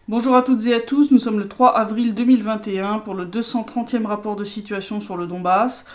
Bonjour à toutes et à tous, nous sommes le 3 avril 2021 pour le 230e rapport de situation sur le Donbass.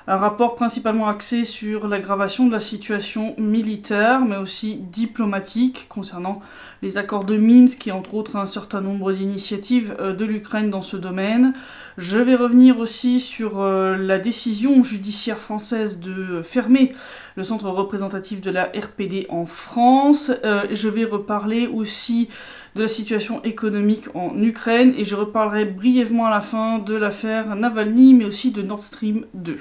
Un rapport principalement axé sur l'aggravation de la situation militaire, mais aussi diplomatique, concernant les accords de Minsk et entre autres un certain nombre d'initiatives de l'Ukraine dans ce domaine. Je vais revenir aussi sur la décision judiciaire française de fermer le centre représentatif de la RPD en France. Je vais reparler aussi de la situation économique en Ukraine et je reparlerai brièvement à la fin de l'affaire Navalny, mais aussi de Nord Stream 2.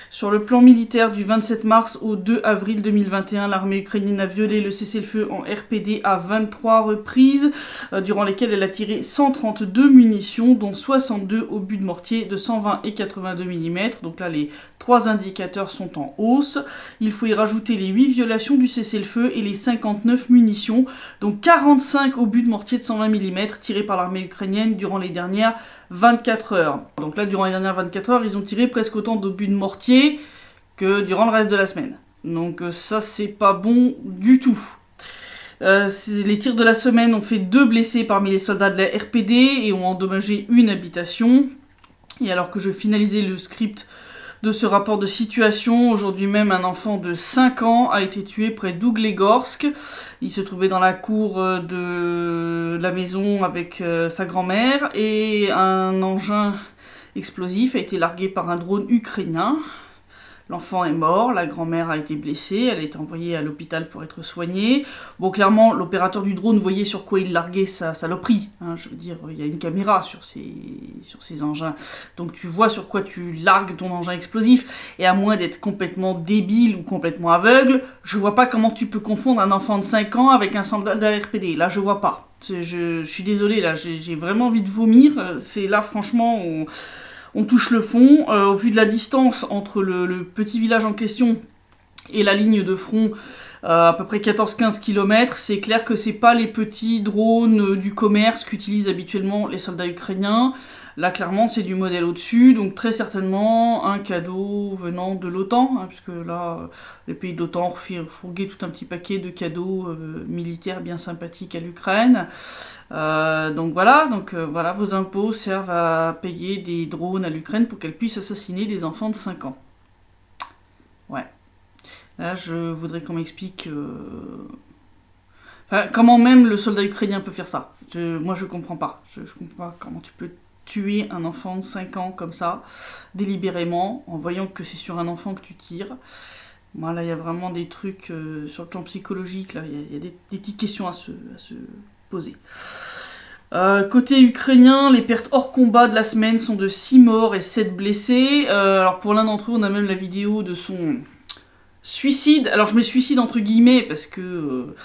Sur le plan militaire, du 27 mars au 2 avril 2021, l'armée ukrainienne a violé le cessez-le-feu en RPD à 23 reprises, durant lesquelles elle a tiré 132 munitions, dont 62 obus de mortier de 120 et 82 mm. Donc là, les trois indicateurs sont en hausse. Il faut y rajouter les 8 violations du cessez-le-feu et les 59 munitions, donc 45 obus de mortier de 120 mm tirés par l'armée ukrainienne durant les dernières 24 heures. Donc là, durant les dernières 24 heures, ils ont tiré presque autant d'obus de mortier que durant le reste de la semaine. Donc ça, c'est pas bon du tout. Les tirs de la semaine ont fait 2 blessés parmi les soldats de la RPD et ont endommagé une habitation. Et alors que je finalisais le script de ce rapport de situation, aujourd'hui même, un enfant de 5 ans a été tué près d'Ouglegorsk. Il se trouvait dans la cour de la maison avec sa grand-mère et un engin explosif a été largué par un drone ukrainien. L'enfant est mort, la grand-mère a été blessée, elle a été envoyée à l'hôpital pour être soignée. Bon, clairement, l'opérateur du drone voyait sur quoi il larguait sa saloperie. Hein, je veux dire, il y a une caméra sur ces engins. Donc tu vois sur quoi tu largues ton engin explosif. Et à moins d'être complètement débile ou complètement aveugle, je vois pas comment tu peux confondre un enfant de 5 ans avec un soldat de la RPD. Là, je vois pas. Je suis désolée, là, j'ai vraiment envie de vomir. C'est là, franchement... On touche le fond. Au vu de la distance entre le petit village en question et la ligne de front, à peu près 14-15 km, c'est clair que c'est pas les petits drones du commerce qu'utilisent habituellement les soldats ukrainiens. Là, clairement, c'est du modèle au-dessus, donc très certainement un cadeau venant de l'OTAN, hein, puisque là, les pays d'OTAN ont fourgué tout un petit paquet de cadeaux militaires bien sympathiques à l'Ukraine. Donc voilà, vos impôts servent à payer des drones à l'Ukraine pour qu'elle puisse assassiner des enfants de 5 ans. Ouais. Là, je voudrais qu'on m'explique... Enfin, comment même le soldat ukrainien peut faire ça. Moi, je comprends pas. Je comprends pas comment tu peux tuer un enfant de 5 ans comme ça, délibérément, en voyant que c'est sur un enfant que tu tires. Moi, là, il y a vraiment des trucs sur le plan psychologique, là, il y a des petites questions à se poser. Côté ukrainien, les pertes hors combat de la semaine sont de 6 morts et 7 blessés. Alors pour l'un d'entre eux, on a même la vidéo de son suicide. Alors je mets suicide entre guillemets parce que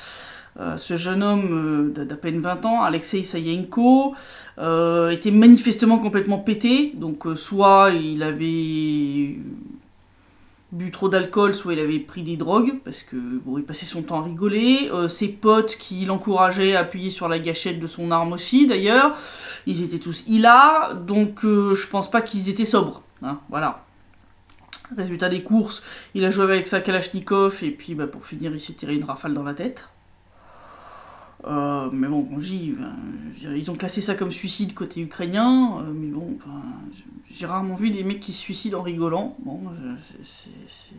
ce jeune homme d'à peine 20 ans, Alexei Sayenko, était manifestement complètement pété. Donc soit il avait bu trop d'alcool, soit il avait pris des drogues, parce que bon, il passait son temps à rigoler. Ses potes qui l'encourageaient à appuyer sur la gâchette de son arme aussi, d'ailleurs, ils étaient tous hilar, donc je pense pas qu'ils étaient sobres. Hein, voilà. Résultat des courses, il a joué avec sa Kalachnikov, et puis bah, pour finir, il s'est tiré une rafale dans la tête. Mais bon, ils ont classé ça comme suicide côté ukrainien, mais bon, j'ai rarement vu des mecs qui se suicident en rigolant. Bon,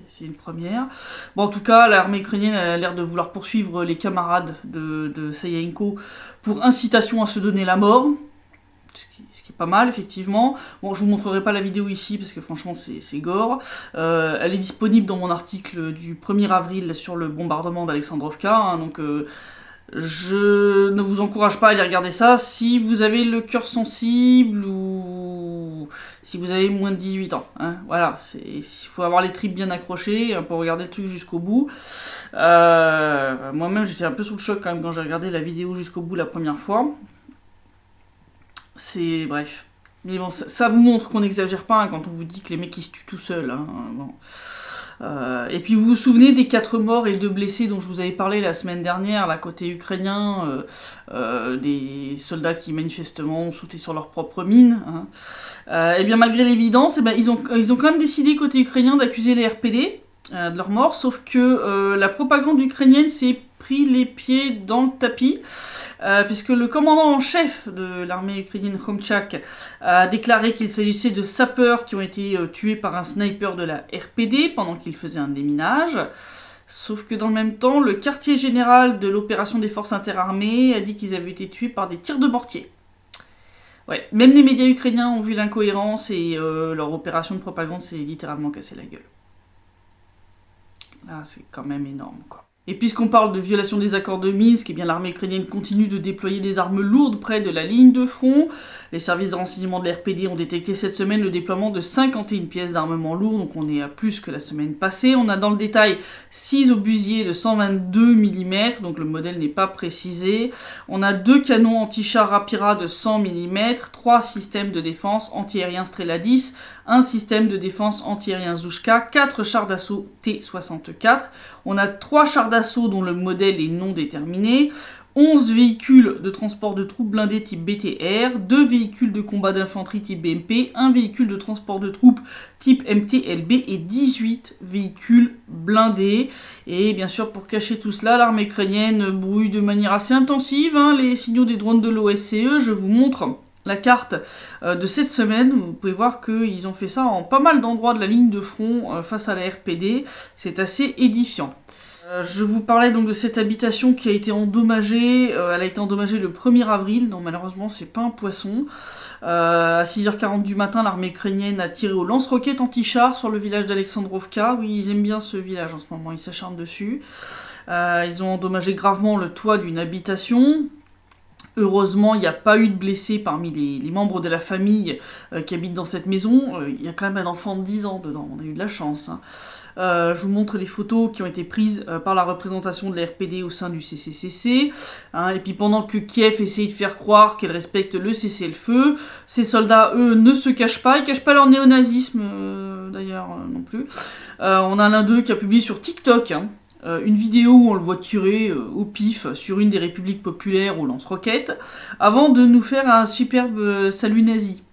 c'est une première. Bon, en tout cas, l'armée ukrainienne a l'air de vouloir poursuivre les camarades de Sayenko pour incitation à se donner la mort. Ce qui est pas mal, effectivement. Bon, je vous montrerai pas la vidéo ici, parce que franchement, c'est gore. Elle est disponible dans mon article du 1er avril sur le bombardement d'Alexandrovka, hein, donc... je ne vous encourage pas à aller regarder ça si vous avez le cœur sensible ou si vous avez moins de 18 ans. Hein. Voilà, il faut avoir les tripes bien accrochées pour regarder le truc jusqu'au bout. Moi-même, j'étais un peu sous le choc quand même quand j'ai regardé la vidéo jusqu'au bout la première fois. C'est... bref. Mais bon, ça vous montre qu'on n'exagère pas hein, quand on vous dit que les mecs ils se tuent tout seuls. Hein. Bon. Et puis vous vous souvenez des 4 morts et 2 blessés dont je vous avais parlé la semaine dernière, là côté ukrainien, des soldats qui manifestement ont sauté sur leur propre mine. Hein. Et bien malgré l'évidence, ils ont quand même décidé côté ukrainien d'accuser les RPD de leur mort, sauf que la propagande ukrainienne s'est pris les pieds dans le tapis, puisque le commandant en chef de l'armée ukrainienne, Khomchak, a déclaré qu'il s'agissait de sapeurs qui ont été tués par un sniper de la RPD pendant qu'il faisait un déminage. Sauf que dans le même temps, le quartier général de l'opération des forces interarmées a dit qu'ils avaient été tués par des tirs de mortier. Ouais, même les médias ukrainiens ont vu l'incohérence et leur opération de propagande s'est littéralement cassé la gueule. Là, c'est quand même énorme, quoi. Et puisqu'on parle de violation des accords de Minsk, eh bien l'armée ukrainienne continue de déployer des armes lourdes près de la ligne de front. Les services de renseignement de l'RPD ont détecté cette semaine le déploiement de 51 pièces d'armement lourd, donc on est à plus que la semaine passée. On a dans le détail 6 obusiers de 122 mm, donc le modèle n'est pas précisé. On a 2 canons anti-chars Rapira de 100 mm, 3 systèmes de défense anti-aérien Strela 10, un système de défense anti-aérien Zhuzhka, 4 chars d'assaut T-64. On a 3 chars d'assaut dont le modèle est non déterminé, 11 véhicules de transport de troupes blindés type BTR, 2 véhicules de combat d'infanterie type BMP, 1 véhicule de transport de troupes type MTLB et 18 véhicules blindés. Et bien sûr, pour cacher tout cela, l'armée ukrainienne brouille de manière assez intensive les signaux des drones de l'OSCE. Je vous montre la carte de cette semaine. Vous pouvez voir qu'ils ont fait ça en pas mal d'endroits de la ligne de front face à la RPD. C'est assez édifiant. Je vous parlais donc de cette habitation qui a été endommagée. Elle a été endommagée le 1er avril. Non, malheureusement, c'est pas un poisson. À 6h40 du matin, l'armée ukrainienne a tiré au lance-roquettes anti-chars sur le village d'Alexandrovka. Oui, ils aiment bien ce village en ce moment, ils s'acharnent dessus. Ils ont endommagé gravement le toit d'une habitation. Heureusement, il n'y a pas eu de blessés parmi les membres de la famille qui habitent dans cette maison. Il y a quand même un enfant de 10 ans dedans, on a eu de la chance. Je vous montre les photos qui ont été prises par la représentation de la RPD au sein du CCCC. Et puis pendant que Kiev essaye de faire croire qu'elle respecte le cessez-le-feu, ces soldats, eux, ne se cachent pas. Ils cachent pas leur néonazisme, d'ailleurs, non plus. On a l'un d'eux qui a publié sur TikTok une vidéo où on le voit tirer au pif sur une des républiques populaires au lance-roquettes, avant de nous faire un superbe salut nazi.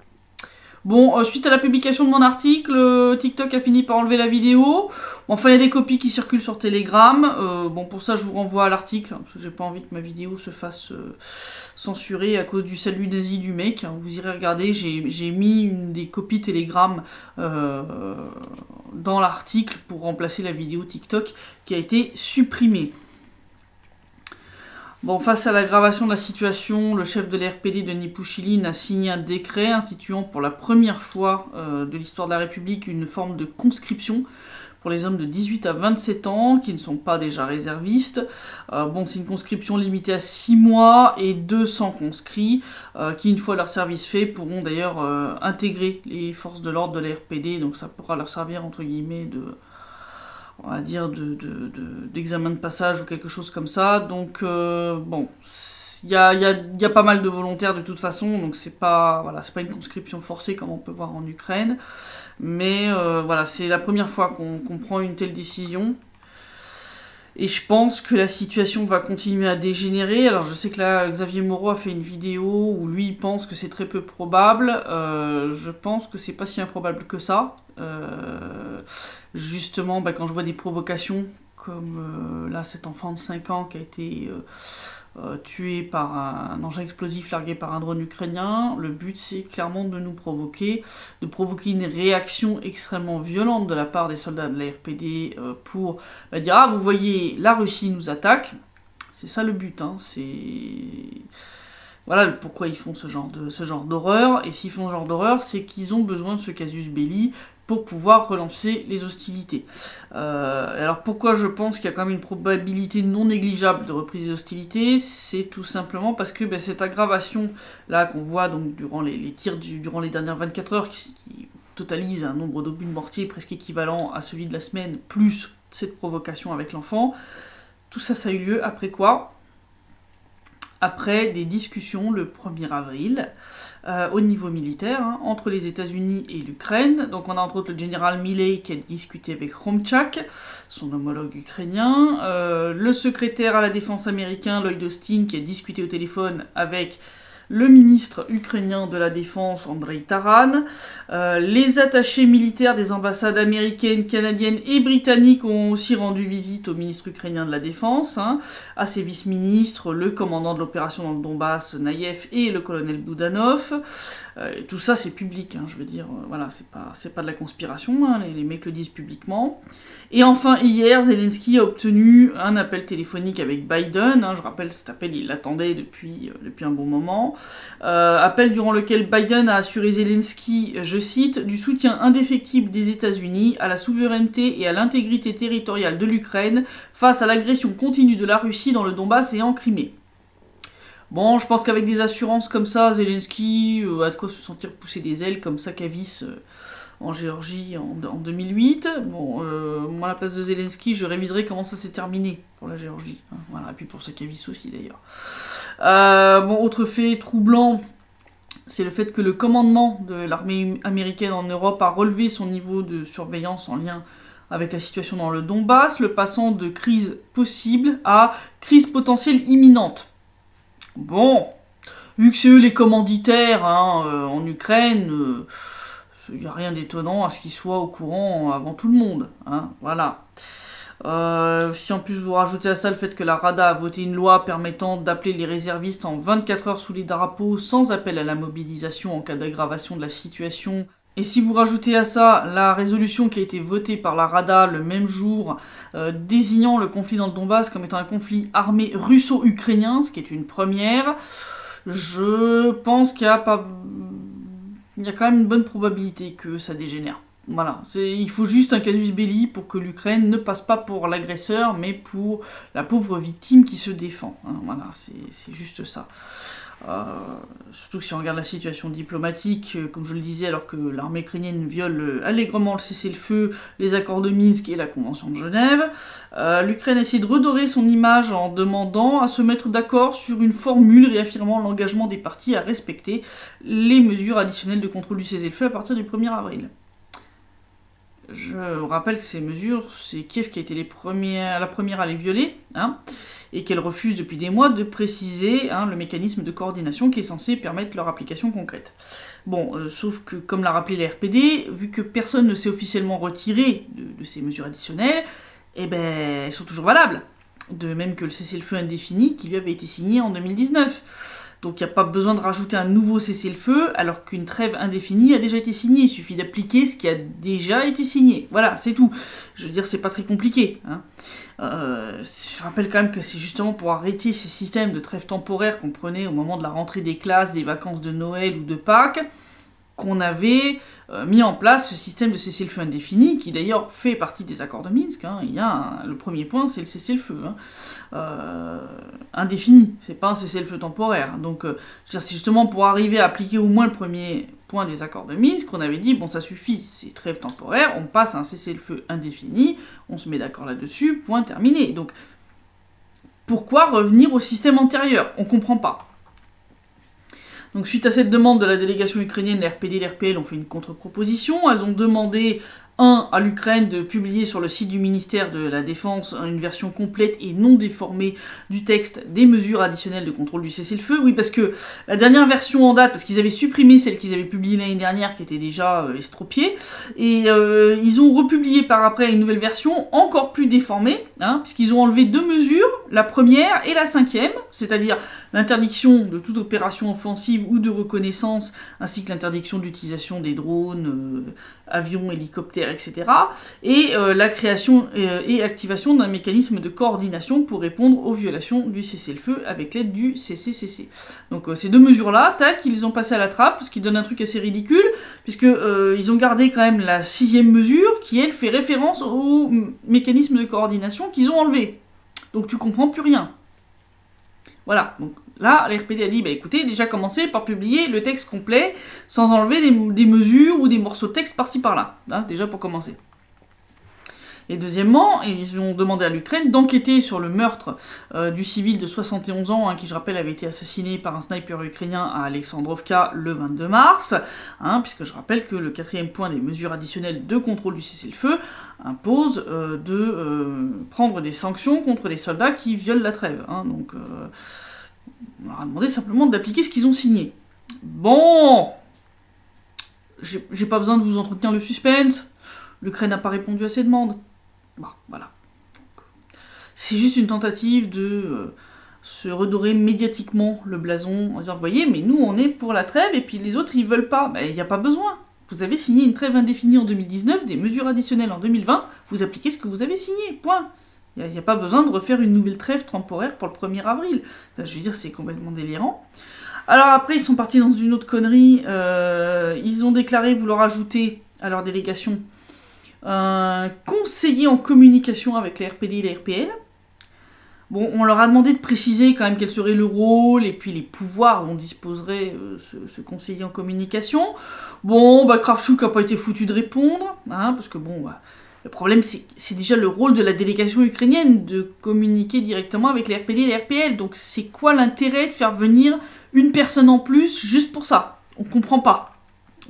Bon, suite à la publication de mon article, TikTok a fini par enlever la vidéo. Enfin, il y a des copies qui circulent sur Telegram. Bon, pour ça, je vous renvoie à l'article, parce que j'ai pas envie que ma vidéo se fasse censurer à cause du salut nazi du mec. Vous irez regarder, j'ai mis une des copies Telegram dans l'article pour remplacer la vidéo TikTok qui a été supprimée. Bon, face à l'aggravation de la situation, le chef de l'RPD, Denis Pouchiline, a signé un décret instituant pour la première fois de l'histoire de la République une forme de conscription pour les hommes de 18 à 27 ans qui ne sont pas déjà réservistes. Bon, c'est une conscription limitée à 6 mois et 200 conscrits qui, une fois leur service fait, pourront d'ailleurs intégrer les forces de l'ordre de la RPD. Donc ça pourra leur servir, entre guillemets, on va dire d'examen de passage ou quelque chose comme ça. Donc bon, il y a pas mal de volontaires de toute façon, donc c'est pas une conscription forcée comme on peut voir en Ukraine. Mais voilà, c'est la première fois qu'on prend une telle décision. Et je pense que la situation va continuer à dégénérer. Alors je sais que là, Xavier Moreau a fait une vidéo où lui il pense que c'est très peu probable. Je pense que c'est pas si improbable que ça. Justement, quand je vois des provocations comme là cet enfant de 5 ans qui a été tué par un engin explosif largué par un drone ukrainien, le but c'est clairement de nous provoquer, une réaction extrêmement violente de la part des soldats de la RPD pour dire « Ah, vous voyez, la Russie nous attaque ». C'est ça le but, voilà pourquoi ils font ce genre d'horreur. Et s'ils font ce genre d'horreur, c'est qu'ils ont besoin de ce casus belli pour pouvoir relancer les hostilités. Alors pourquoi je pense qu'il y a quand même une probabilité non négligeable de reprise des hostilités, c'est tout simplement parce que cette aggravation là qu'on voit donc durant les tirs durant les dernières 24 heures qui totalise un nombre d'obus de mortier presque équivalent à celui de la semaine, plus cette provocation avec l'enfant, tout ça a eu lieu après quoi ? Après des discussions le 1er avril au niveau militaire entre les États-Unis et l'Ukraine. Donc on a entre autres le général Milley qui a discuté avec Khomchak, son homologue ukrainien, le secrétaire à la défense américain Lloyd Austin qui a discuté au téléphone avec le ministre ukrainien de la Défense, Andrei Taran. Les attachés militaires des ambassades américaines, canadiennes et britanniques ont aussi rendu visite au ministre ukrainien de la Défense, à ses vice-ministres, le commandant de l'opération dans le Donbass, Naïev, et le colonel Boudanov. Tout ça, c'est public, je veux dire, voilà, c'est pas de la conspiration, les mecs le disent publiquement. Et enfin, hier, Zelensky a obtenu un appel téléphonique avec Biden, je rappelle, cet appel, il l'attendait depuis un bon moment. Appel durant lequel Biden a assuré Zelensky, je cite, du soutien indéfectible des États-Unis à la souveraineté et à l'intégrité territoriale de l'Ukraine face à l'agression continue de la Russie dans le Donbass et en Crimée. Bon, je pense qu'avec des assurances comme ça, Zelensky a de quoi se sentir pousser des ailes comme Sakavis en Géorgie en 2008. Bon, moi à la place de Zelensky, je réviserai comment ça s'est terminé pour la Géorgie. Voilà, et puis pour Sakavis aussi d'ailleurs. Bon, autre fait troublant, c'est le fait que le commandement de l'armée américaine en Europe a relevé son niveau de surveillance en lien avec la situation dans le Donbass, le passant de crise possible à crise potentielle imminente. Bon, vu que c'est eux les commanditaires en Ukraine, il n'y a rien d'étonnant à ce qu'ils soient au courant avant tout le monde. Voilà. Si en plus vous rajoutez à ça le fait que la Rada a voté une loi permettant d'appeler les réservistes en 24 heures sous les drapeaux sans appel à la mobilisation en cas d'aggravation de la situation, et si vous rajoutez à ça la résolution qui a été votée par la Rada le même jour, désignant le conflit dans le Donbass comme étant un conflit armé russo-ukrainien, ce qui est une première, je pense qu'il y a quand même une bonne probabilité que ça dégénère. Voilà, il faut juste un casus belli pour que l'Ukraine ne passe pas pour l'agresseur, mais pour la pauvre victime qui se défend. Voilà, c'est juste ça. Surtout que si on regarde la situation diplomatique, comme je le disais, alors que l'armée ukrainienne viole allègrement le cessez-le-feu, les accords de Minsk et la Convention de Genève, l'Ukraine essaie de redorer son image en demandant à se mettre d'accord sur une formule réaffirmant l'engagement des parties à respecter les mesures additionnelles de contrôle du cessez-le-feu à partir du 1er avril. Je rappelle que ces mesures, c'est Kiev qui a été la première à les violer, et qu'elle refuse depuis des mois de préciser le mécanisme de coordination qui est censé permettre leur application concrète. Bon, sauf que, comme l'a rappelé la RPD, vu que personne ne s'est officiellement retiré de ces mesures additionnelles, elles sont toujours valables. De même que le cessez-le-feu indéfini qui lui avait été signé en 2019. Donc il n'y a pas besoin de rajouter un nouveau cessez-le-feu alors qu'une trêve indéfinie a déjà été signée. Il suffit d'appliquer ce qui a déjà été signé. Voilà, c'est tout. Je veux dire, c'est pas très compliqué. Je rappelle quand même que c'est justement pour arrêter ces systèmes de trêve temporaire qu'on prenait au moment de la rentrée des classes, des vacances de Noël ou de Pâques, qu'on avait mis en place ce système de cessez-le-feu indéfini, qui d'ailleurs fait partie des accords de Minsk. Il y a le premier point, c'est le cessez-le-feu. Indéfini, c'est pas un cessez-le-feu temporaire. Donc, c'est justement pour arriver à appliquer au moins le premier point des accords de Minsk, qu'on avait dit, bon, ça suffit, c'est trêve temporaire, on passe à un cessez-le-feu indéfini, on se met d'accord là-dessus, point terminé. Donc, pourquoi revenir au système antérieur? On comprend pas. Donc suite à cette demande de la délégation ukrainienne, la RPD et l'RPL ont fait une contre-proposition. Elles ont demandé, à l'Ukraine de publier sur le site du ministère de la Défense une version complète et non déformée du texte des mesures additionnelles de contrôle du cessez-le-feu. Oui, parce que la dernière version en date, parce qu'ils avaient supprimé celle qu'ils avaient publiée l'année dernière, qui était déjà estropiée, et ils ont republié par après une nouvelle version encore plus déformée, puisqu'ils ont enlevé 2 mesures, la première et la 5e, c'est-à-dire l'interdiction de toute opération offensive ou de reconnaissance, ainsi que l'interdiction de l'utilisation des drones, avions, hélicoptères, etc. Et la création et activation d'un mécanisme de coordination pour répondre aux violations du cessez-le-feu avec l'aide du CCCC. Donc ces 2 mesures-là, tac, ils les ont passées à la trappe, ce qui donne un truc assez ridicule, puisque ils ont gardé quand même la 6e mesure, qui elle fait référence au mécanisme de coordination qu'ils ont enlevé. Donc tu comprends plus rien. Voilà, donc là, la RPD a dit, écoutez, déjà commencez par publier le texte complet, sans enlever des mesures ou des morceaux de texte par-ci par-là, déjà pour commencer. Et deuxièmement, ils ont demandé à l'Ukraine d'enquêter sur le meurtre du civil de 71 ans, qui je rappelle avait été assassiné par un sniper ukrainien à Alexandrovka le 22 mars, puisque je rappelle que le 4e point des mesures additionnelles de contrôle du cessez-le-feu impose de prendre des sanctions contre les soldats qui violent la trêve. Donc On leur a demandé simplement d'appliquer ce qu'ils ont signé. Bon, j'ai pas besoin de vous entretenir le suspense. L'Ukraine n'a pas répondu à ces demandes. Bon, voilà. C'est juste une tentative de se redorer médiatiquement le blason en disant, vous voyez, mais nous on est pour la trêve et puis les autres ils veulent pas. Ben, il n'y a pas besoin. Vous avez signé une trêve indéfinie en 2019, des mesures additionnelles en 2020, vous appliquez ce que vous avez signé, point. Il n'y a pas besoin de refaire une nouvelle trêve temporaire pour le 1er avril. Enfin, je veux dire, c'est complètement délirant. Alors après, ils sont partis dans une autre connerie. Ils ont déclaré vouloir ajouter à leur délégation un conseiller en communication avec la RPD et la RPL. Bon, on leur a demandé de préciser quand même quel serait le rôle et puis les pouvoirs dont disposerait ce conseiller en communication. Bon, bah Kravchuk n'a pas été foutu de répondre, hein, parce que bon, bah, le problème c'est déjà le rôle de la délégation ukrainienne de communiquer directement avec les RPD et les RPL. Donc c'est quoi l'intérêt de faire venir une personne en plus juste pour ça? On comprend pas.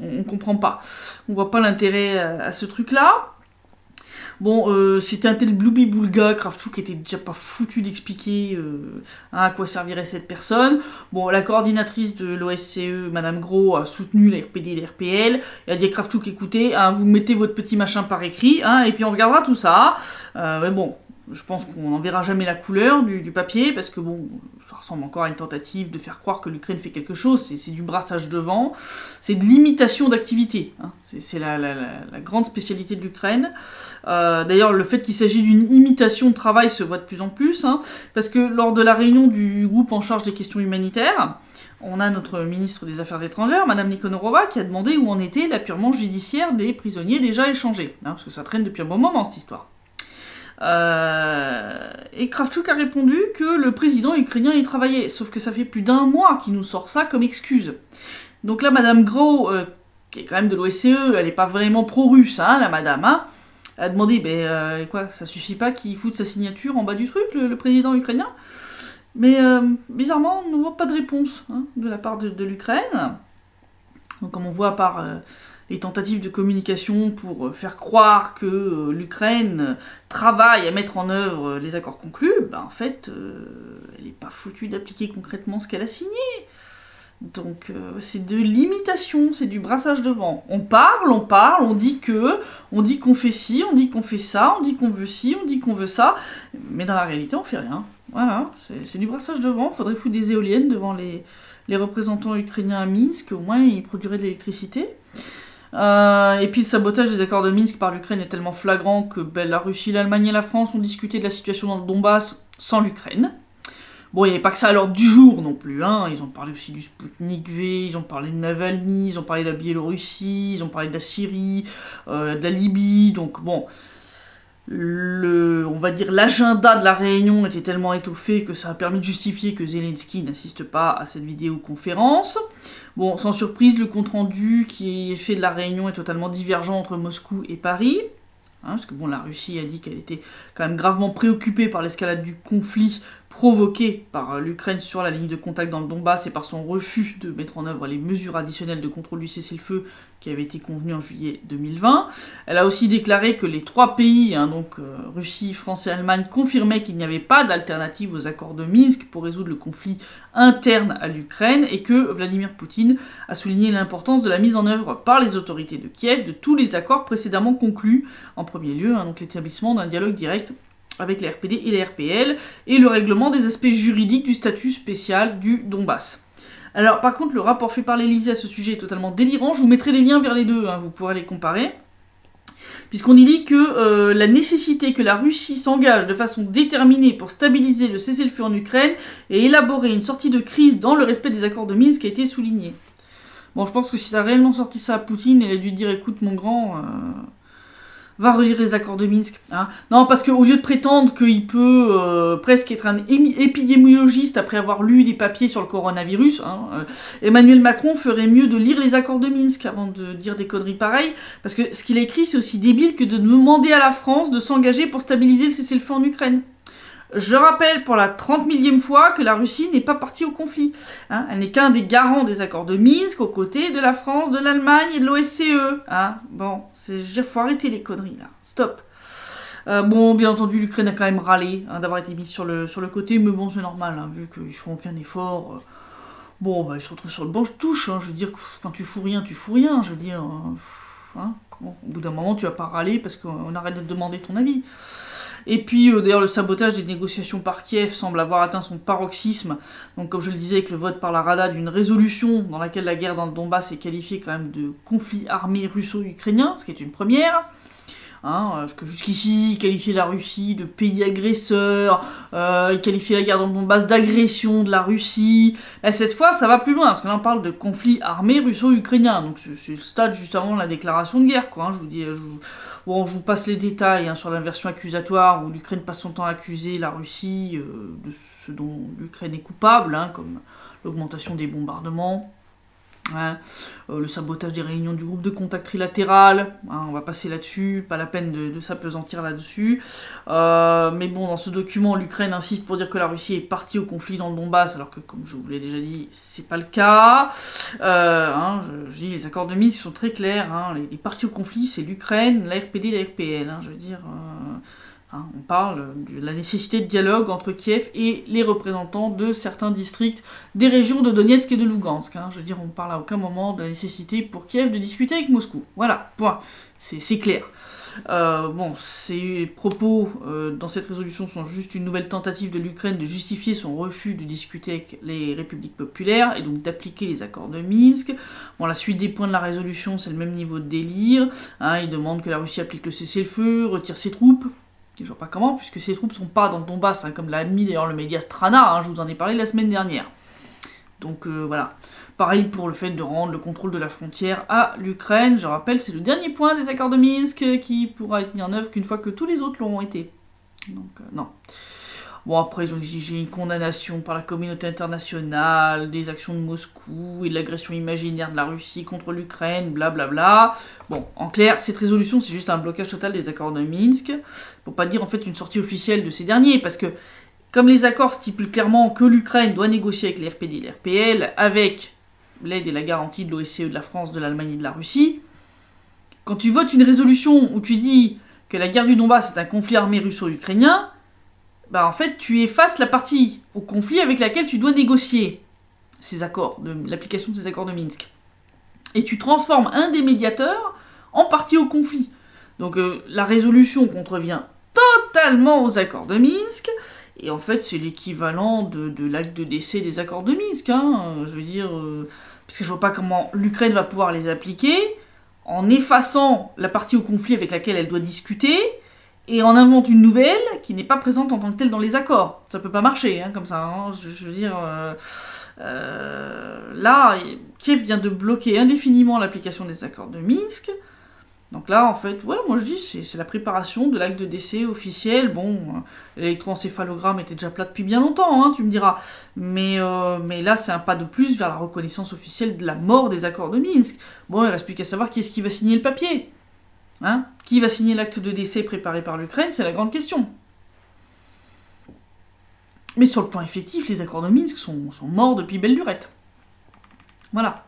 On comprend pas. On voit pas l'intérêt à ce truc-là. Bon, c'était un tel bloubi-boulga, Kravchuk était déjà pas foutu d'expliquer à quoi servirait cette personne. Bon, la coordinatrice de l'OSCE, Madame Gros, a soutenu la RPD et la RPL, et a dit à Kravchuk, écoutez, hein, vous mettez votre petit machin par écrit, hein, et puis on regardera tout ça. Mais bon, je pense qu'on n'en verra jamais la couleur du papier, parce que bon, ça ressemble encore à une tentative de faire croire que l'Ukraine fait quelque chose, c'est du brassage de vent, c'est de l'imitation d'activité, hein. C'est la grande spécialité de l'Ukraine. D'ailleurs, le fait qu'il s'agit d'une imitation de travail se voit de plus en plus, hein, parce que lors de la réunion du groupe en charge des questions humanitaires, on a notre ministre des Affaires étrangères, Madame Nikonorova, qui a demandé où en était l'appurement judiciaire des prisonniers déjà échangés, hein, parce que ça traîne depuis un bon moment, cette histoire. Et Kravchuk a répondu que le président ukrainien y travaillait, sauf que ça fait plus d'1 mois qu'il nous sort ça comme excuse. Donc là, Madame Gros, qui est quand même de l'OSCE, elle n'est pas vraiment pro-russe, hein, la madame, hein, a demandé, quoi, ça suffit pas qu'il foute sa signature en bas du truc, le président ukrainien? Mais bizarrement, on ne voit pas de réponse, hein, de la part de l'Ukraine. Donc comme on voit par les tentatives de communication pour faire croire que l'Ukraine travaille à mettre en œuvre les accords conclus, en fait, elle n'est pas foutue d'appliquer concrètement ce qu'elle a signé. Donc c'est de l'imitation, c'est du brassage de vent. On parle, on dit qu'on fait ci, on dit qu'on fait ça, on dit qu'on veut ci, on dit qu'on veut ça, mais dans la réalité on fait rien. Voilà, c'est du brassage de vent. Faudrait foutre des éoliennes devant les représentants ukrainiens à Minsk, au moins ils produiraient de l'électricité. Et puis le sabotage des accords de Minsk par l'Ukraine est tellement flagrant que la Russie, l'Allemagne et la France ont discuté de la situation dans le Donbass sans l'Ukraine. Bon, il n'y avait pas que ça à l'ordre du jour non plus, hein. Ils ont parlé aussi du Sputnik V, ils ont parlé de Navalny, ils ont parlé de la Biélorussie, ils ont parlé de la Syrie, de la Libye, donc bon... on va dire l'agenda de la réunion était tellement étoffé que ça a permis de justifier que Zelensky n'assiste pas à cette vidéoconférence. Bon, sans surprise, le compte-rendu qui est fait de la réunion est totalement divergent entre Moscou et Paris. Hein, parce que bon, la Russie a dit qu'elle était quand même gravement préoccupée par l'escalade du conflit provoqué par l'Ukraine sur la ligne de contact dans le Donbass et par son refus de mettre en œuvre les mesures additionnelles de contrôle du cessez-le-feu qui avaient été convenues en juillet 2020. Elle a aussi déclaré que les 3 pays, hein, donc Russie, France et Allemagne, confirmaient qu'il n'y avait pas d'alternative aux accords de Minsk pour résoudre le conflit interne à l'Ukraine et que Vladimir Poutine a souligné l'importance de la mise en œuvre par les autorités de Kiev de tous les accords précédemment conclus, en premier lieu, hein, donc l'établissement d'un dialogue direct avec les RPD et les RPL, et le règlement des aspects juridiques du statut spécial du Donbass. Alors par contre, le rapport fait par l'Elysée à ce sujet est totalement délirant, je vous mettrai les liens vers les deux, hein, vous pourrez les comparer, puisqu'on y dit que la nécessité que la Russie s'engage de façon déterminée pour stabiliser le cessez-le-feu en Ukraine et élaborer une sortie de crise dans le respect des accords de Minsk a été soulignée. Bon, je pense que si t'as réellement sorti ça à Poutine, il a dû dire, écoute mon grand... va relire les accords de Minsk. Hein. Non, parce qu'au lieu de prétendre qu'il peut presque être un épidémiologiste après avoir lu des papiers sur le coronavirus, hein, Emmanuel Macron ferait mieux de lire les accords de Minsk avant de dire des conneries pareilles, parce que ce qu'il a écrit, c'est aussi débile que de demander à la France de s'engager pour stabiliser le cessez-le-feu en Ukraine. Je rappelle pour la 30 millième fois que la Russie n'est pas partie au conflit. Hein. Elle n'est qu'un des garants des accords de Minsk aux côtés de la France, de l'Allemagne et de l'OSCE. Hein. Bon, je veux dire, faut arrêter les conneries là. Stop. Bon, bien entendu, l'Ukraine a quand même râlé d'avoir été mise sur le côté, mais bon, c'est normal, vu qu'ils font aucun effort. Bon, bah, ils se retrouvent sur le banc de touche, je veux dire, quand tu fous rien, je veux dire... bon, au bout d'un moment, tu vas pas râler parce qu'on arrête de te demander ton avis. Et puis, d'ailleurs, le sabotage des négociations par Kiev semble avoir atteint son paroxysme. Donc, comme je le disais, avec le vote par la Rada d'une résolution dans laquelle la guerre dans le Donbass est qualifiée quand même de conflit armé russo-ukrainien, ce qui est une première. Parce que jusqu'ici, il qualifiait la Russie de pays agresseur, il qualifiait la guerre dans le Donbass d'agression de la Russie. Et cette fois, ça va plus loin, parce que là, on parle de conflit armé russo-ukrainien. Donc, c'est le stade juste avant la déclaration de guerre, quoi. Je vous dis, je vous passe les détails sur la version accusatoire, où l'Ukraine passe son temps à accuser la Russie de ce dont l'Ukraine est coupable, comme l'augmentation des bombardements. Le sabotage des réunions du groupe de contact trilatéral, on va passer là-dessus, pas la peine de s'apesantir là-dessus. Mais bon, dans ce document, l'Ukraine insiste pour dire que la Russie est partie au conflit dans le Donbass, alors que, comme je vous l'ai déjà dit, c'est pas le cas. Je dis, les accords de Minsk sont très clairs, les parties au conflit, c'est l'Ukraine, la RPD, la RPL, je veux dire... on parle de la nécessité de dialogue entre Kiev et les représentants de certains districts des régions de Donetsk et de Lugansk. Je veux dire, on parle à aucun moment de la nécessité pour Kiev de discuter avec Moscou. Voilà, point. C'est clair. Ces propos dans cette résolution sont juste une nouvelle tentative de l'Ukraine de justifier son refus de discuter avec les républiques populaires et donc d'appliquer les accords de Minsk. Bon, la suite des points de la résolution, c'est le même niveau de délire. Il demande que la Russie applique le cessez-le-feu, retire ses troupes. Je ne vois pas comment, puisque ces troupes ne sont pas dans le Donbass, comme l'a admis d'ailleurs le média Strana, je vous en ai parlé la semaine dernière. Donc voilà. Pareil pour le fait de rendre le contrôle de la frontière à l'Ukraine. Je rappelle, c'est le dernier point des accords de Minsk qui pourra être mis en œuvre qu'une fois que tous les autres l'auront été. Donc non. Bon, après, ils ont exigé une condamnation par la communauté internationale des actions de Moscou et de l'agression imaginaire de la Russie contre l'Ukraine, blablabla. Bon, en clair, cette résolution, c'est juste un blocage total des accords de Minsk, pour pas dire en fait une sortie officielle de ces derniers, parce que comme les accords stipulent clairement que l'Ukraine doit négocier avec les RPD et les RPL, avec l'aide et la garantie de l'OSCE, de la France, de l'Allemagne et de la Russie, quand tu votes une résolution où tu dis que la guerre du Donbass est un conflit armé russo-ukrainien, en fait, tu effaces la partie au conflit avec laquelle tu dois négocier ces accords, l'application de ces accords de Minsk. Et tu transformes un des médiateurs en partie au conflit. Donc la résolution contrevient totalement aux accords de Minsk, et en fait, c'est l'équivalent de l'acte de décès des accords de Minsk. Je veux dire, parce que je vois pas comment l'Ukraine va pouvoir les appliquer en effaçant la partie au conflit avec laquelle elle doit discuter, et on invente une nouvelle qui n'est pas présente en tant que telle dans les accords. Ça peut pas marcher, comme ça. Je veux dire, là, Kiev vient de bloquer indéfiniment l'application des accords de Minsk. Donc là, en fait, moi je dis, c'est la préparation de l'acte de décès officiel. Bon, l'électroencéphalogramme était déjà plat depuis bien longtemps, tu me diras. Mais là, c'est un pas de plus vers la reconnaissance officielle de la mort des accords de Minsk. Bon, il reste plus qu'à savoir qui est-ce qui va signer le papier. Qui va signer l'acte de décès préparé par l'Ukraine, c'est la grande question. Mais sur le plan effectif, les accords de Minsk sont morts depuis belle lurette. Voilà.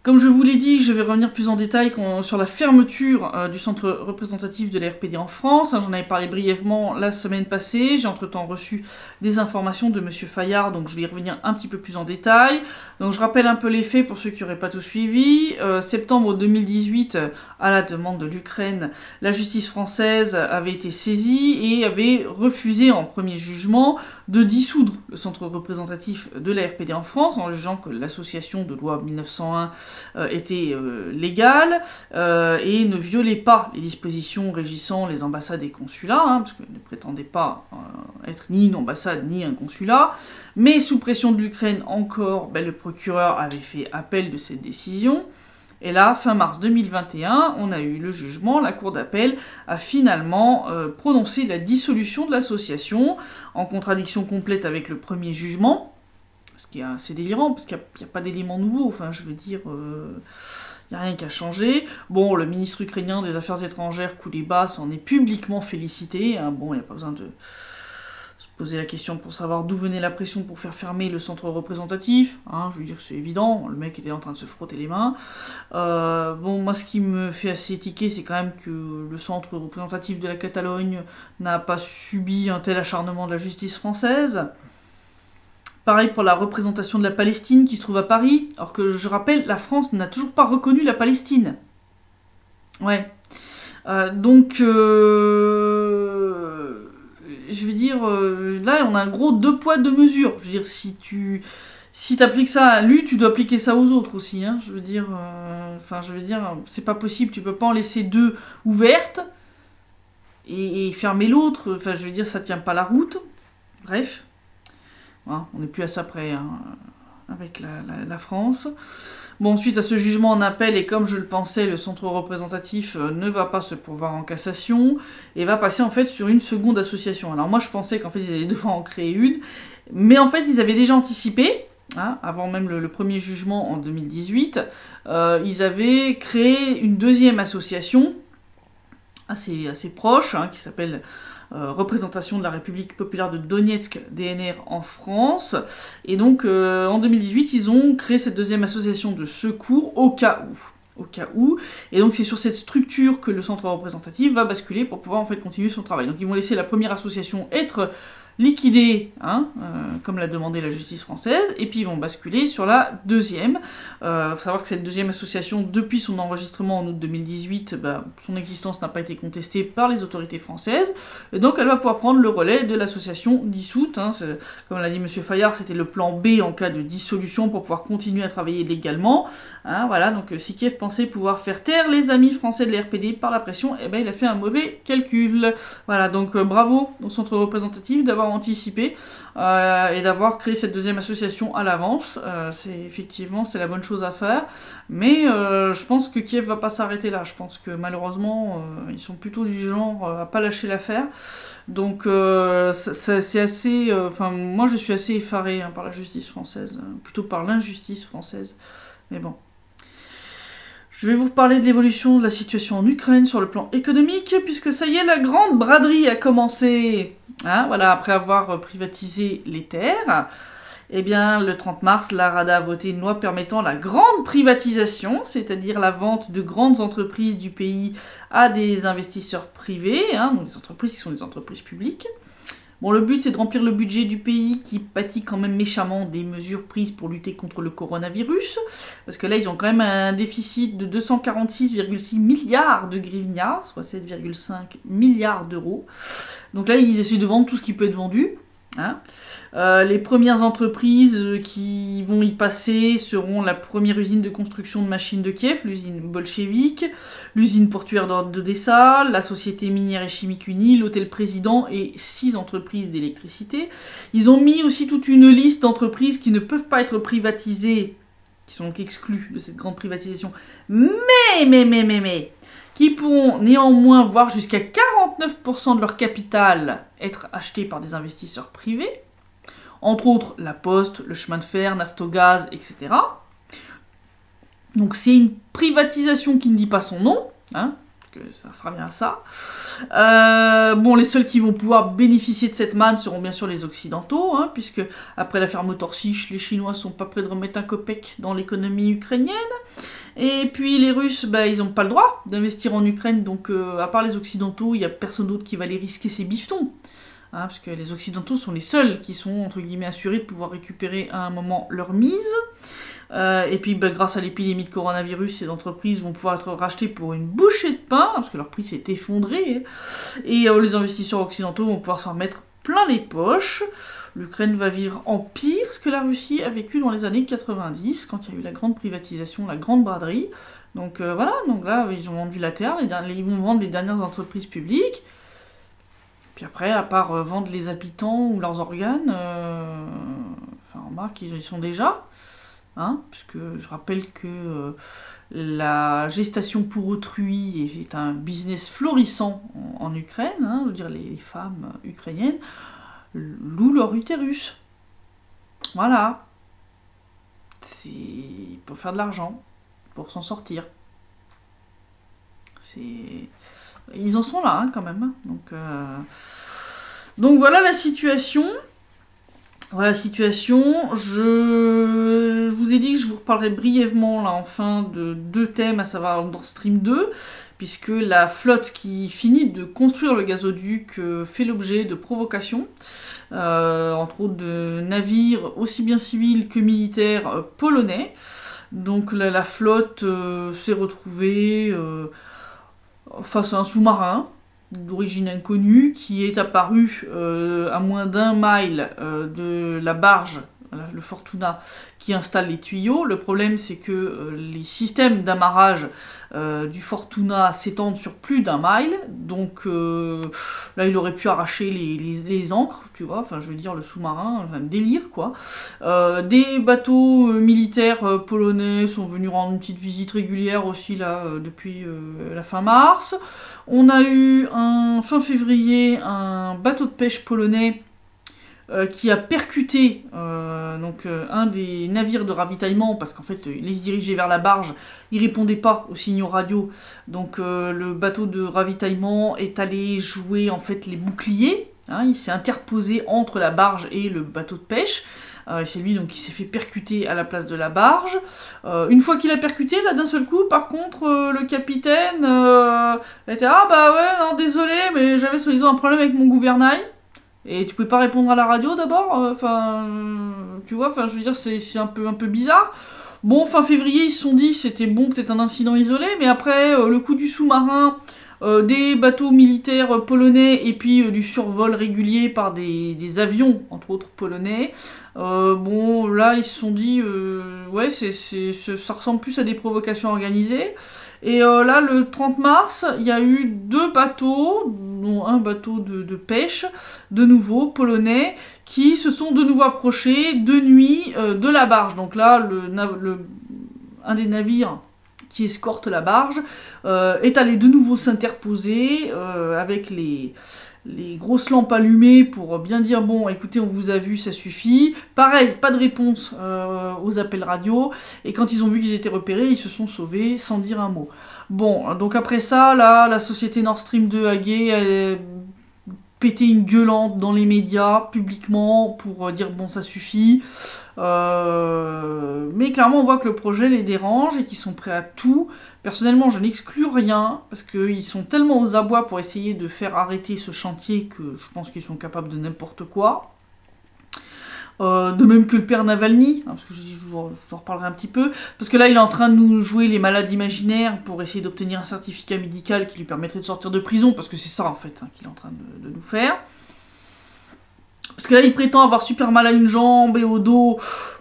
Comme je vous l'ai dit, je vais revenir plus en détail sur la fermeture du centre représentatif de la RPD en France. J'en avais parlé brièvement la semaine passée. J'ai entre-temps reçu des informations de M. Fayard, donc je vais y revenir un petit peu plus en détail. Donc je rappelle un peu les faits pour ceux qui n'auraient pas tout suivi. Septembre 2018, à la demande de l'Ukraine, la justice française avait été saisie et avait refusé en premier jugement de dissoudre le centre représentatif de la RPD en France, en jugeant que l'association de loi 1901 était légale et ne violait pas les dispositions régissant les ambassades et consulats, parce qu'elle ne prétendait pas être ni une ambassade ni un consulat, mais sous pression de l'Ukraine encore, le procureur avait fait appel de cette décision. Et là, fin mars 2021, on a eu le jugement, la cour d'appel a finalement prononcé la dissolution de l'association, en contradiction complète avec le premier jugement, ce qui est assez délirant, parce qu'il n'y a pas d'éléments nouveaux, je veux dire, il n'y a rien qui a changé. Bon, le ministre ukrainien des Affaires étrangères, Kouleba, s'en est publiquement félicité, bon, il n'y a pas besoin de Poser la question pour savoir d'où venait la pression pour faire fermer le centre représentatif. Hein, je veux dire, c'est évident, le mec était en train de se frotter les mains. Bon, moi, ce qui me fait assez tiquer, c'est quand même que le centre représentatif de la Catalogne n'a pas subi un tel acharnement de la justice française. Pareil pour la représentation de la Palestine qui se trouve à Paris, alors que je rappelle, la France n'a toujours pas reconnu la Palestine. Ouais. Je veux dire, là, on a un gros 2 poids 2 mesures. Je veux dire, si t'appliques ça à lui, tu dois appliquer ça aux autres aussi. Hein. Je veux dire, c'est pas possible. Tu peux pas en laisser 2 ouvertes et fermer l'autre. Enfin, je veux dire, ça tient pas la route. Bref, voilà, on n'est plus à ça près hein, avec la France. Bon, suite à ce jugement en appel, et comme je le pensais, le centre représentatif ne va pas se pourvoir en cassation, et va passer en fait sur une seconde association. Alors moi je pensais qu'en fait ils allaient devoir en créer une, mais en fait ils avaient déjà anticipé, hein, avant même le premier jugement en 2018, ils avaient créé une deuxième association, assez proche, hein, qui s'appelle... représentation de la République populaire de Donetsk, DNR, en France. Et donc, en 2018, ils ont créé cette deuxième association de secours au cas où. Et donc, c'est sur cette structure que le centre représentatif va basculer pour pouvoir en fait continuer son travail. Donc, ils vont laisser la première association être liquidée, hein, comme l'a demandé la justice française, et puis ils vont basculer sur la deuxième. Faut savoir que cette deuxième association, depuis son enregistrement en août 2018, son existence n'a pas été contestée par les autorités françaises, et donc elle va pouvoir prendre le relais de l'association dissoute. Hein, comme l'a dit M. Fayard, c'était le plan B en cas de dissolution pour pouvoir continuer à travailler légalement. Hein, voilà, donc si Kiev pensait pouvoir faire taire les amis français de l'RPD par la pression, eh ben, il a fait un mauvais calcul. Voilà, donc bravo au centre représentatif d'avoir anticipé et d'avoir créé cette deuxième association à l'avance. C'est la bonne chose à faire, mais je pense que Kiev va pas s'arrêter là. Je pense que malheureusement ils sont plutôt du genre à pas lâcher l'affaire. Donc c'est assez... moi je suis assez effarée hein, par la justice française, plutôt par l'injustice française. Mais bon. Je vais vous parler de l'évolution de la situation en Ukraine sur le plan économique, puisque ça y est, la grande braderie a commencé. Hein, voilà, après avoir privatisé les terres, eh bien, le 30 mars, la Rada a voté une loi permettant la grande privatisation, c'est-à-dire la vente de grandes entreprises du pays à des investisseurs privés, hein, donc des entreprises qui sont des entreprises publiques. Bon, le but, c'est de remplir le budget du pays qui pâtit quand même méchamment des mesures prises pour lutter contre le coronavirus. Parce que là, ils ont quand même un déficit de 246,6 milliards de hryvnias, soit 7,5 milliards d'euros. Donc là, ils essaient de vendre tout ce qui peut être vendu. Hein. Les premières entreprises qui vont y passer seront la première usine de construction de machines de Kiev, l'usine bolchevique, l'usine portuaire d'Odessa, la société minière et chimique unie, l'hôtel président et 6 entreprises d'électricité. Ils ont mis aussi toute une liste d'entreprises qui ne peuvent pas être privatisées, qui sont donc exclues de cette grande privatisation, mais qui pourront néanmoins voir jusqu'à 49% de leur capital être acheté par des investisseurs privés, entre autres la Poste, le chemin de fer, Naftogaz, etc. Donc c'est une privatisation qui ne dit pas son nom, hein, que ça sera bien ça. Bon, les seuls qui vont pouvoir bénéficier de cette manne seront bien sûr les Occidentaux, hein, puisque après l'affaire Motorsiche, les Chinois sont pas prêts de remettre un copec dans l'économie ukrainienne. Et puis les Russes, ils n'ont pas le droit d'investir en Ukraine, donc à part les Occidentaux, il n'y a personne d'autre qui va les risquer ces bifetons. Hein, parce que les Occidentaux sont les seuls qui sont, entre guillemets, assurés de pouvoir récupérer à un moment leur mise. Et puis grâce à l'épidémie de coronavirus, ces entreprises vont pouvoir être rachetées pour une bouchée de pain, parce que leur prix s'est effondré. Et les investisseurs occidentaux vont pouvoir s'en mettre plein les poches. L'Ukraine va vivre en pire ce que la Russie a vécu dans les années 90, quand il y a eu la grande privatisation, la grande braderie. Donc voilà, donc là, ils ont vendu la terre, ils vont vendre les dernières entreprises publiques. Puis après, à part vendre les habitants ou leurs organes, remarque, ils y sont déjà. Hein, puisque je rappelle que la gestation pour autrui est un business florissant en Ukraine. Hein, je veux dire, les femmes ukrainiennes louent leur utérus. Voilà. C'est pour faire de l'argent, pour s'en sortir. Ils en sont là, hein, quand même. Donc, Donc voilà la situation. Voilà la situation. Je vous ai dit que je vous reparlerai brièvement là enfin de 2 thèmes, à savoir Nord Stream 2, puisque la flotte qui finit de construire le gazoduc fait l'objet de provocations, entre autres de navires aussi bien civils que militaires polonais. Donc la flotte s'est retrouvée face à un sous-marin d'origine inconnue qui est apparu à moins d'1 mile de la barge, le Fortuna, qui installe les tuyaux. Le problème, c'est que les systèmes d'amarrage du Fortuna s'étendent sur plus d'1 mile, donc là il aurait pu arracher les ancres, tu vois, enfin je veux dire le sous-marin, un délire quoi. Des bateaux militaires polonais sont venus rendre une petite visite régulière aussi là depuis la fin mars. On a eu fin février un bateau de pêche polonais qui a percuté un des navires de ravitaillement, parce qu'en fait il se dirigeait vers la barge, il répondait pas aux signaux radio, donc le bateau de ravitaillement est allé jouer en fait les boucliers, hein, il s'est interposé entre la barge et le bateau de pêche. C'est lui donc qui s'est fait percuter à la place de la barge. Une fois qu'il a percuté, là d'un seul coup, par contre, le capitaine était ah bah ouais non désolé mais j'avais soi-disant un problème avec mon gouvernail. Et tu pouvais pas répondre à la radio d'abord, enfin tu vois, enfin je veux dire c'est un peu bizarre. Bon, fin février ils se sont dit c'était bon peut-être un incident isolé, mais après le coup du sous-marin, des bateaux militaires polonais et puis du survol régulier par des avions, entre autres polonais. Bon, là, ils se sont dit, ouais, ça ressemble plus à des provocations organisées. Et là, le 30 mars, il y a eu 2 bateaux, dont un bateau de pêche, de nouveau, polonais, qui se sont de nouveau approchés de nuit de la barge. Donc là, un des navires qui escorte la barge est allé de nouveau s'interposer avec les grosses lampes allumées pour bien dire bon écoutez on vous a vu ça suffit. Pareil, pas de réponse aux appels radio, et quand ils ont vu qu'ils étaient repérés ils se sont sauvés sans dire un mot. Bon donc après ça là la société Nord Stream 2 Hagué elle pété une gueulante dans les médias publiquement pour dire bon ça suffit. Mais clairement on voit que le projet les dérange et qu'ils sont prêts à tout. Personnellement je n'exclus rien parce qu'ils sont tellement aux abois pour essayer de faire arrêter ce chantier que je pense qu'ils sont capables de n'importe quoi. De même que le père Navalny, hein, parce que je vous en reparlerai un petit peu, parce que là il est en train de nous jouer les malades imaginaires pour essayer d'obtenir un certificat médical qui lui permettrait de sortir de prison, parce que c'est ça en fait hein, qu'il est en train de nous faire. Parce que là il prétend avoir super mal à une jambe et au dos,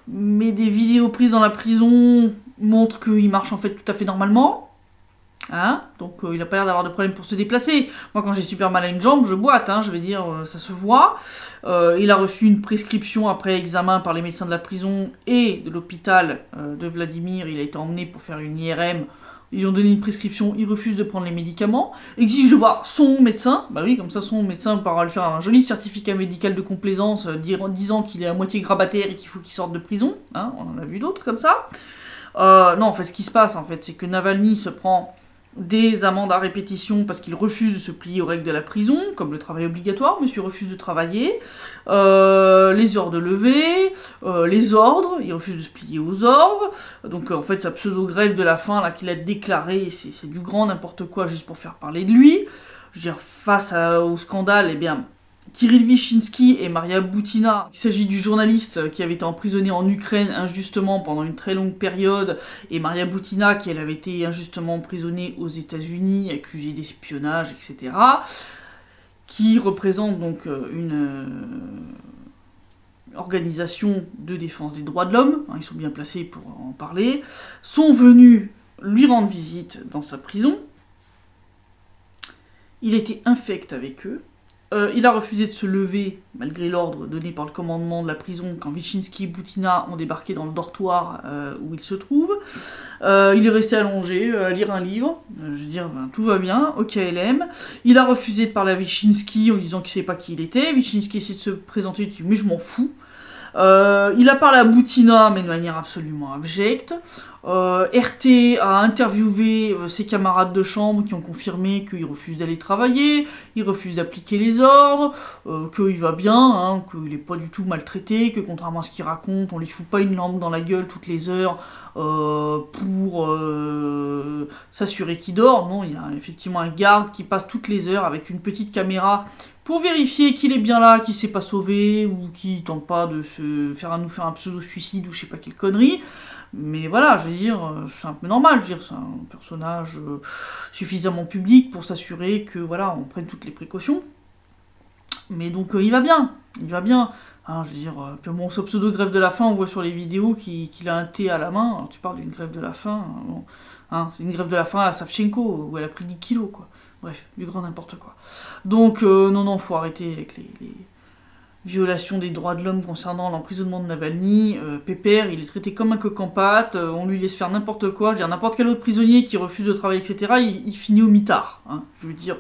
mais des vidéos prises dans la prison montrent qu'il marche en fait tout à fait normalement. Hein, donc il n'a pas l'air d'avoir de problème pour se déplacer. Moi quand j'ai super mal à une jambe, je boite, hein, je vais dire, ça se voit. Il a reçu une prescription après examen par les médecins de la prison et de l'hôpital de Vladimir. Il a été emmené pour faire une IRM. Ils lui ont donné une prescription, il refuse de prendre les médicaments. Exige de voir son médecin. Bah oui, comme ça son médecin pourra lui faire un joli certificat médical de complaisance disant qu'il est à moitié grabataire et qu'il faut qu'il sorte de prison. Hein, on en a vu d'autres comme ça. Non, en fait ce qui se passe en fait, c'est que Navalny se prend des amendes à répétition parce qu'il refuse de se plier aux règles de la prison, comme le travail obligatoire, monsieur refuse de travailler, les heures de lever, les ordres, il refuse de se plier aux ordres, donc en fait sa pseudo-grève de la faim là qu'il a déclarée, c'est du grand n'importe quoi juste pour faire parler de lui. Je veux dire, face au scandale, eh bien, Kirill Vyshinsky et Maria Butina. Il s'agit du journaliste qui avait été emprisonné en Ukraine injustement pendant une très longue période, et Maria Butina qui elle avait été injustement emprisonnée aux États-Unis, accusée d'espionnage, etc. Qui représente donc une organisation de défense des droits de l'homme, hein, ils sont bien placés pour en parler, sont venus lui rendre visite dans sa prison. Il était infect avec eux. Il a refusé de se lever, malgré l'ordre donné par le commandement de la prison, quand Vyshinsky et Butina ont débarqué dans le dortoir où il se trouve. Il est resté allongé, à lire un livre. Je veux dire, ben, tout va bien, au KLM. Il a refusé de parler à Vyshinsky en disant qu'il ne savait pas qui il était. Vyshinsky essaie de se présenter, il dit « mais je m'en fous ». Il a parlé à Butina, mais de manière absolument abjecte. RT a interviewé ses camarades de chambre qui ont confirmé qu'il refuse d'aller travailler, il refuse d'appliquer les ordres, qu'il va bien, hein, qu'il n'est pas du tout maltraité, que contrairement à ce qu'il raconte, on lui fout pas une lampe dans la gueule toutes les heures pour s'assurer qu'il dort. Non, il y a effectivement un garde qui passe toutes les heures avec une petite caméra pour vérifier qu'il est bien là, qu'il s'est pas sauvé, ou qu'il tente pas de nous faire un pseudo-suicide ou je sais pas quelle connerie. Mais voilà, je veux dire, c'est un peu normal, je veux dire, c'est un personnage suffisamment public pour s'assurer que, voilà, on prenne toutes les précautions. Mais donc, il va bien, hein, je veux dire, puis bon, ce pseudo-grève de la faim, on voit sur les vidéos qu'il a un thé à la main. Alors, tu parles d'une grève de la faim, bon, hein, c'est une grève de la faim à la Savchenko, où elle a pris 10 kilos, quoi. Bref, du grand n'importe quoi. Donc, non, faut arrêter avec les violation des droits de l'homme concernant l'emprisonnement de Navalny. Pépère, il est traité comme un coq en pâte, on lui laisse faire n'importe quoi, je veux dire, n'importe quel autre prisonnier qui refuse de travailler, etc., il finit au mitard. Hein, je veux dire,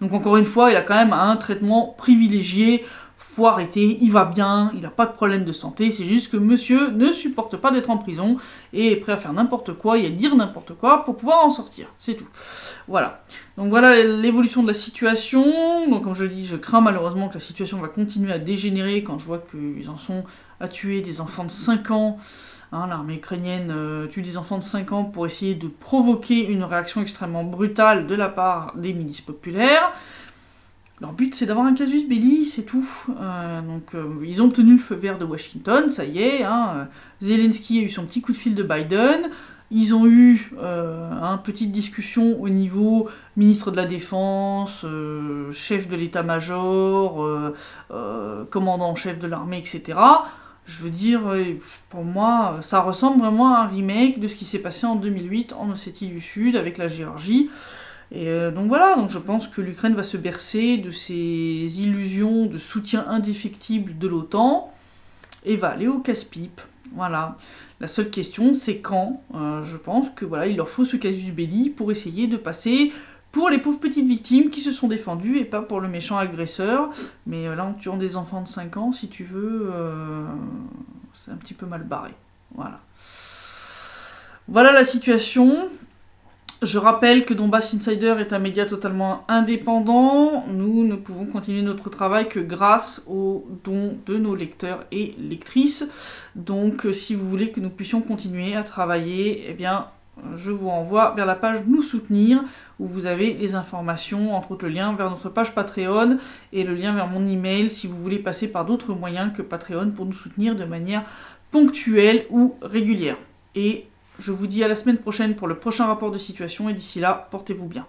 donc encore une fois, il a quand même un traitement privilégié, faut arrêter, il va bien, il n'a pas de problème de santé, c'est juste que monsieur ne supporte pas d'être en prison et est prêt à faire n'importe quoi et à dire n'importe quoi pour pouvoir en sortir, c'est tout. Voilà. Donc voilà l'évolution de la situation. Donc comme je le dis, je crains malheureusement que la situation va continuer à dégénérer quand je vois qu'ils en sont à tuer des enfants de 5 ans. Hein, l'armée ukrainienne tue des enfants de 5 ans pour essayer de provoquer une réaction extrêmement brutale de la part des milices populaires. Leur but, c'est d'avoir un casus belli, c'est tout. Ils ont obtenu le feu vert de Washington, ça y est. Hein, Zelensky a eu son petit coup de fil de Biden. Ils ont eu une petite discussion au niveau ministre de la Défense, chef de l'état-major, commandant en chef de l'armée, etc. Je veux dire, pour moi, ça ressemble vraiment à un remake de ce qui s'est passé en 2008 en Ossétie du Sud avec la Géorgie. Et donc voilà, donc je pense que l'Ukraine va se bercer de ses illusions de soutien indéfectible de l'OTAN et va aller au casse-pipe. Voilà. La seule question, c'est quand. Je pense que voilà, il leur faut ce casus belli pour essayer de passer pour les pauvres petites victimes qui se sont défendues et pas pour le méchant agresseur. Mais là, en tuant des enfants de 5 ans, si tu veux, c'est un petit peu mal barré. Voilà. Voilà la situation. Je rappelle que Donbass Insider est un média totalement indépendant. Nous ne pouvons continuer notre travail que grâce aux dons de nos lecteurs et lectrices. Donc si vous voulez que nous puissions continuer à travailler, eh bien je vous renvoie vers la page Nous soutenir, où vous avez les informations, entre autres le lien vers notre page Patreon et le lien vers mon email si vous voulez passer par d'autres moyens que Patreon pour nous soutenir de manière ponctuelle ou régulière. Et je vous dis à la semaine prochaine pour le prochain rapport de situation et d'ici là, portez-vous bien.